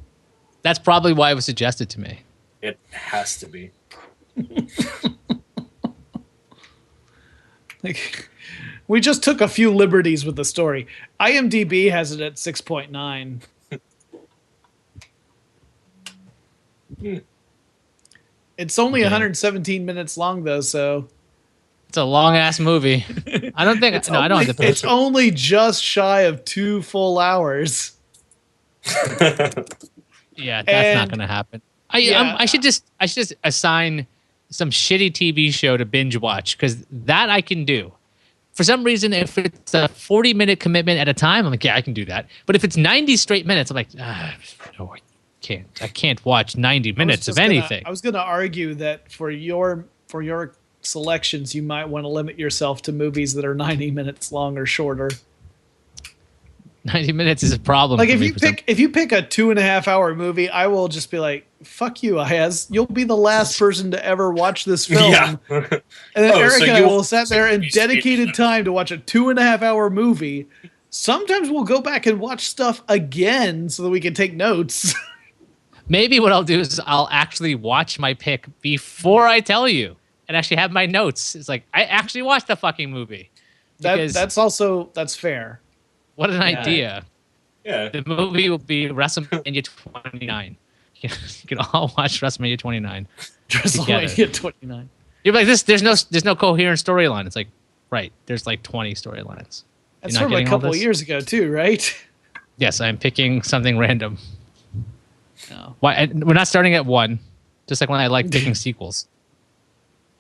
That's probably why it was suggested to me. It has to be. Like, we just took a few liberties with the story. IMDb has it at 6.9. It's only 117 minutes long, though, so... It's a long-ass movie. I don't think... I don't have to... It's only just shy of 2 full hours. Yeah, that's not going to happen. I should just assign some shitty TV show to binge watch, because that I can do. For some reason, if it's a 40-minute commitment at a time, I'm like, yeah, I can do that. But if it's 90 straight minutes, I'm like, no, I can't. I can't watch 90 minutes of anything. I was going to argue that for your selections, you might want to limit yourself to movies that are 90 minutes long or shorter. 90 minutes is a problem. Like if you pick a 2.5-hour movie, I will just be like, "Fuck you, Ayaz! You'll be the last person to ever watch this film." Yeah. And then Eric and I will sit there in dedicated time to watch a 2.5-hour movie. Sometimes we'll go back and watch stuff again so that we can take notes. Maybe what I'll do is I'll actually watch my pick before I tell you, and actually have my notes. It's like I actually watched the fucking movie. That's fair. What an idea. Yeah. The movie will be WrestleMania 29. You can all watch WrestleMania 29. WrestleMania 29. You're like this. There's no coherent storyline. It's like, right. There's like 20 storylines. That's You're not from a getting all couple this? years ago, too, right? Yes, I'm picking something random. No. Why? And we're not starting at 1. Just like when I like picking sequels.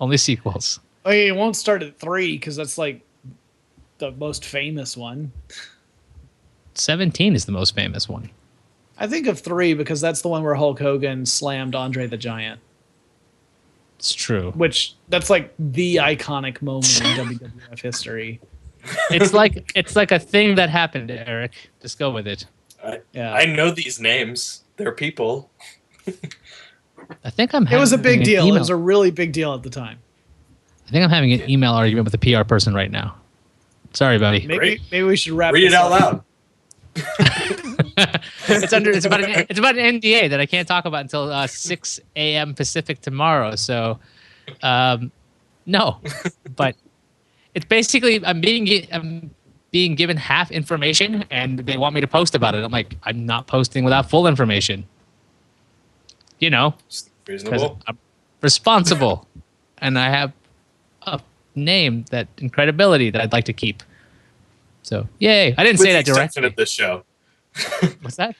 Only sequels. I mean, it won't start at 3 because that's like the most famous one. 17 is the most famous one. I think of 3 because that's the one where Hulk Hogan slammed Andre the Giant, It's true. which that's like the iconic moment in WWF history. It's like a thing that happened, Eric. Just go with it. Yeah. I know these names. They're people. I think I'm. It was a having big an deal. It email- was a really big deal at the time. I think I'm having an email argument with the PR person right now. Sorry, buddy. Maybe we should wrap Read this it out up. loud. It's about an NDA that I can't talk about until 6 a.m. Pacific tomorrow. So, no, but it's basically I'm being given half information, and they want me to post about it. I'm like, I'm not posting without full information. You know, because Reasonable. I'm responsible, and I have a name and credibility that I'd like to keep. So, yay! I didn't With say the that exception directly. of this show. What's that?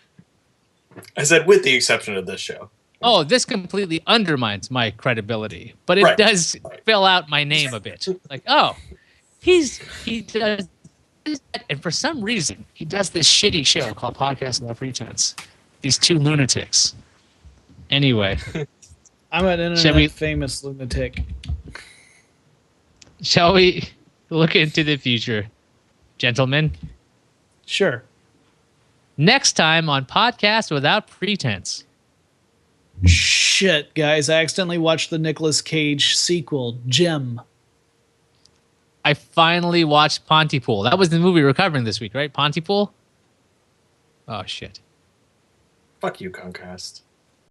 I said with the exception of this show. Oh, this completely undermines my credibility, but it Right. does fill out my name a bit. Like, oh, he does that, and for some reason he does this shitty show called Podcast Without Pretense. These two lunatics. Anyway, I'm an internet famous lunatic. shall we look into the future, gentlemen? Sure. Next time on Podcast Without Pretense. Shit, guys. I accidentally watched the Nicolas Cage sequel, Jim. I finally watched Pontypool. That was the movie we're covering this week, right? Pontypool? Oh, shit. Fuck you, Comcast.